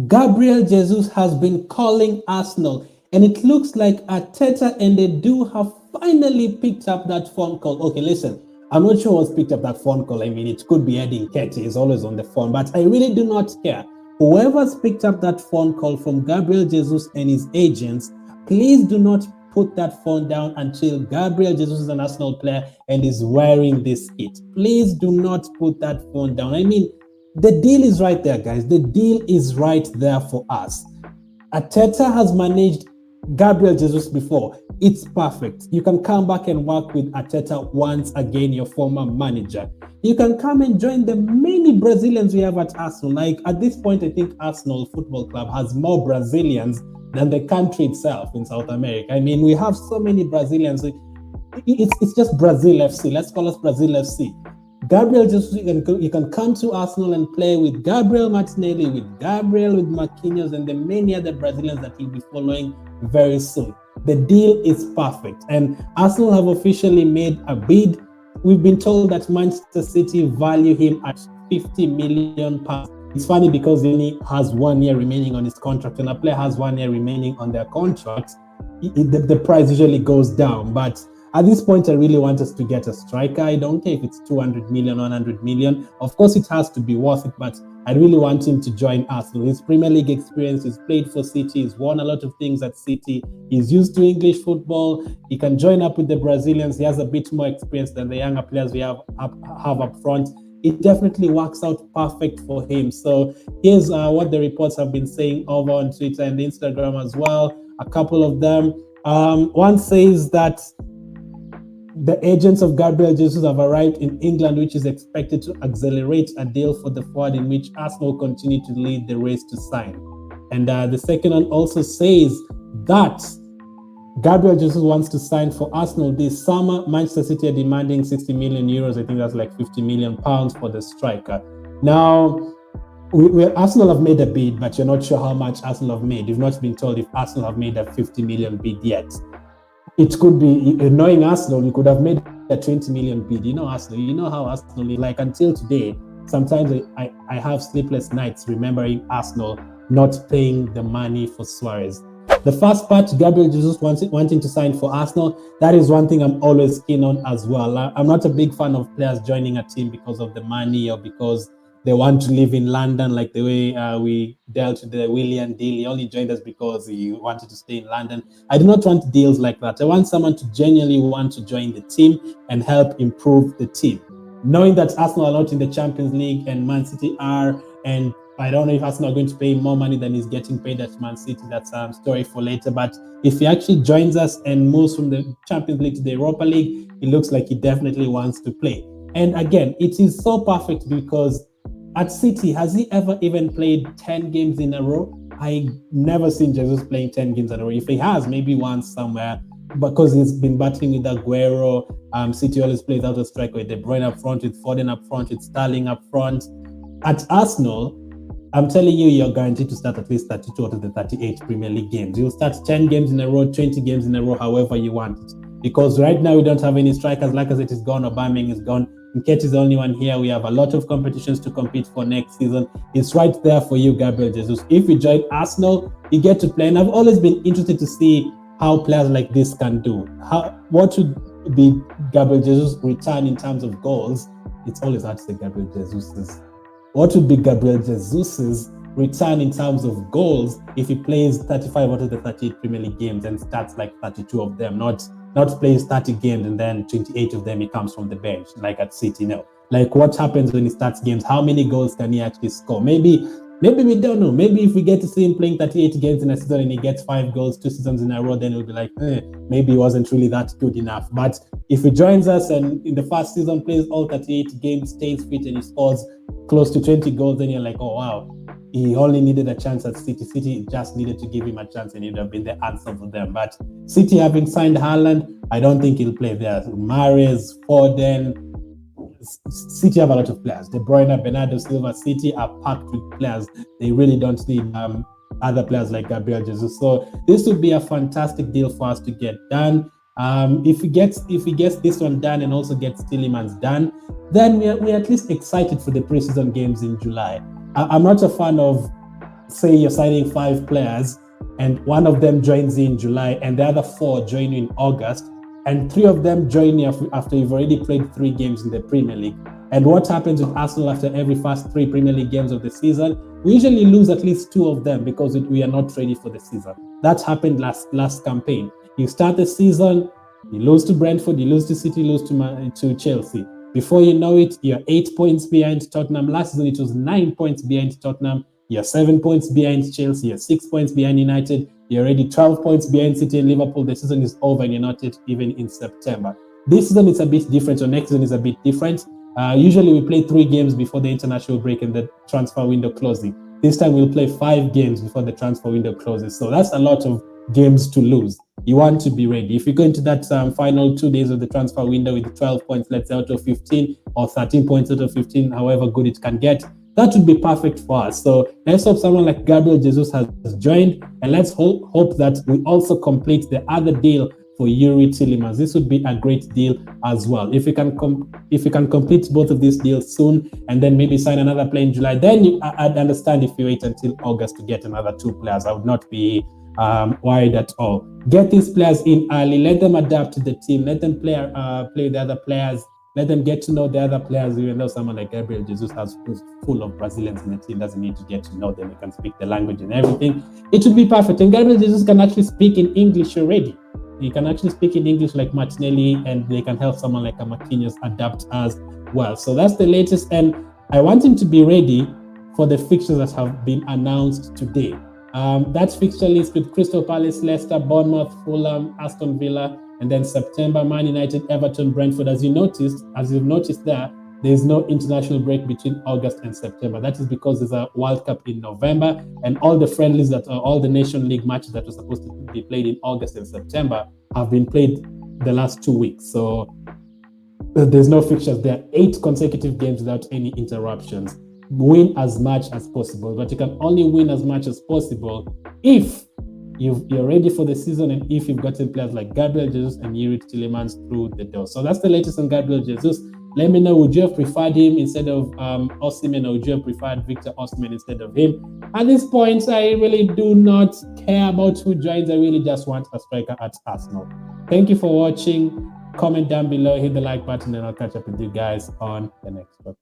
Gabriel Jesus has been calling Arsenal, and it looks like Arteta and Edu have finally picked up that phone call. Okay, listen, I'm not sure who's picked up that phone call. I mean, it could be Eddie Nketiah, he's always on the phone, but I really do not care. Whoever's picked up that phone call from Gabriel Jesus and his agents, please do not put that phone down until Gabriel Jesus is an Arsenal player and is wearing this kit. Please do not put that phone down. I mean, the deal is right there, guys. The deal is right there for us. Arteta has managed Gabriel Jesus before. It's perfect. You can come back and work with Arteta once again, your former manager. You can come and join the many Brazilians we have at Arsenal. Like at this point, I think Arsenal Football Club has more Brazilians than the country itself in South America. I mean, we have so many Brazilians. It's just Brazil FC. Let's call us Brazil FC. Gabriel Jesus, you can come to Arsenal and play with Gabriel Martinelli, with Gabriel, with Marquinhos, and the many other Brazilians that will be following very soon. The deal is perfect, and Arsenal have officially made a bid. We've been told that Manchester City value him at £50 million. It's funny because he only has 1 year remaining on his contract, and a player has 1 year remaining on their contract. The price usually goes down, but at this point, I really want us to get a striker. I don't care if it's 200 million, 100 million. Of course, it has to be worth it, but I really want him to join Arsenal. His Premier League experience, he's played for City, he's won a lot of things at City. He's used to English football. He can join up with the Brazilians. He has a bit more experience than the younger players we have up front. It definitely works out perfect for him. So here's what the reports have been saying over on Twitter and Instagram as well. A couple of them. One says that the agents of Gabriel Jesus have arrived in England, which is expected to accelerate a deal for the forward in which Arsenal continue to lead the race to sign. And the second one also says that Gabriel Jesus wants to sign for Arsenal this summer. Manchester City are demanding 60 million euros. I think that's like 50 million pounds for the striker. Now, Arsenal have made a bid, but you're not sure how much Arsenal have made. You've not been told if Arsenal have made a 50 million bid yet. It could be, knowing Arsenal, you could have made a 20 million bid. You know Arsenal, you know how Arsenal is. Like until today, sometimes I have sleepless nights remembering Arsenal not paying the money for Suarez. The first part, Gabriel Jesus wanting to sign for Arsenal, that is one thing I'm always keen on as well. I'm not a big fan of players joining a team because of the money or because they want to live in London, like the way we dealt with the Willian deal. He only joined us because he wanted to stay in London. I do not want deals like that. I want someone to genuinely want to join the team and help improve the team. Knowing that Arsenal are not in the Champions League and Man City are, and I don't know if Arsenal are going to pay more money than he's getting paid at Man City. That's a story for later. But if he actually joins us and moves from the Champions League to the Europa League, it looks like he definitely wants to play. And again, it is so perfect because at City, has he ever even played 10 games in a row? I never seen Jesus playing 10 games in a row. If he has, maybe once somewhere, because he's been battling with Aguero. City always plays out a striker with De Bruyne up front, with Foden up front, with Sterling up front. At Arsenal, I'm telling you, you're guaranteed to start at least 32 out of the 38 Premier League games. You'll start 10 games in a row, 20 games in a row, however you want it. Because right now we don't have any strikers. Like I said, is gone. Aubameyang is gone. Nketiah is the only one here. We have a lot of competitions to compete for next season. It's right there for you, Gabriel Jesus. If you join Arsenal, you get to play. And I've always been interested to see how players like this can do. What should be Gabriel Jesus' return in terms of goals? It's always hard to say Gabriel Jesus's. What would be Gabriel Jesus's return in terms of goals if he plays 35 out of the 38 Premier League games and starts like 32 of them, not plays 30 games and then 28 of them he comes from the bench, like at City now. Like what happens when he starts games? How many goals can he actually score? Maybe we don't know. Maybe if we get to see him playing 38 games in a season and he gets 5 goals 2 seasons in a row, then we'll be like, maybe he wasn't really that good enough. But if he joins us and in the first season plays all 38 games, stays fit and he scores close to 20 goals, then you're like, oh wow, he only needed a chance at City. City just needed to give him a chance and it would have been the answer for them. But City having signed Haaland, I don't think he'll play there. Mahrez, Foden, City have a lot of players. De Bruyne, Bernardo Silva, City are packed with players. They really don't need other players like Gabriel Jesus. So this would be a fantastic deal for us to get done. If he gets this one done and also gets Tielemans done, then we're at least excited for the preseason games in July. I'm not a fan of say you're signing 5 players and one of them joins in July and the other 4 join you in August, and 3 of them join you after you've already played 3 games in the Premier League. And what happens with Arsenal after every first 3 Premier League games of the season? We usually lose at least 2 of them because we are not ready for the season. That happened last campaign. You start the season, you lose to Brentford, you lose to City, you lose to Chelsea. Before you know it, you're 8 points behind Tottenham. Last season, it was 9 points behind Tottenham. You're 7 points behind Chelsea. You're 6 points behind United. You're already 12 points behind City and Liverpool. The season is over and you're not yet even in September. This season is a bit different, or next season is a bit different. Usually we play 3 games before the international break and the transfer window closing. This time we'll play 5 games before the transfer window closes. So that's a lot of games to lose. You want to be ready. If you go into that final 2 days of the transfer window with 12 points, let's say out of 15, or 13 points out of 15, however good it can get, that would be perfect for us. So let's hope someone like Gabriel Jesus has joined, and let's hope that we also complete the other deal for Yuri Tielemans. This would be a great deal as well. If you can complete both of these deals soon and then maybe sign another player in July, then I'd understand if you wait until August to get another 2 players. I would not be worried at all. Get these players in early, let them adapt to the team, let them play with the other players, let them get to know the other players. Even though someone like Gabriel Jesus who's full of Brazilians in the team doesn't need to get to know them, he can speak the language and everything. It would be perfect. And Gabriel Jesus can actually speak in English already. He can actually speak in English like Martinelli, and they can help someone like a Marquinhos adapt as well. So that's the latest, and I want him to be ready for the fixtures that have been announced today. That's fixture list with Crystal Palace, Leicester, Bournemouth, Fulham, Aston Villa, and then September, Man United, Everton, Brentford. As you've noticed there's no international break between August and September. That is because there's a World Cup in November, and all the friendlies all the Nation League matches that were supposed to be played in August and September have been played the last 2 weeks. So there's no fixtures. There are 8 consecutive games without any interruptions. Win as much as possible, but you can only win as much as possible if you're ready for the season and if you've gotten players like Gabriel Jesus and Yuri Tielemans through the door. So that's the latest on Gabriel Jesus. Let me know, would you have preferred him instead of Osimhen, or would you have preferred Victor Osimhen instead of him? At this point, I really do not care about who joins. I really just want a striker at Arsenal. Thank you for watching. Comment down below, hit the like button, and I'll catch up with you guys on the next one.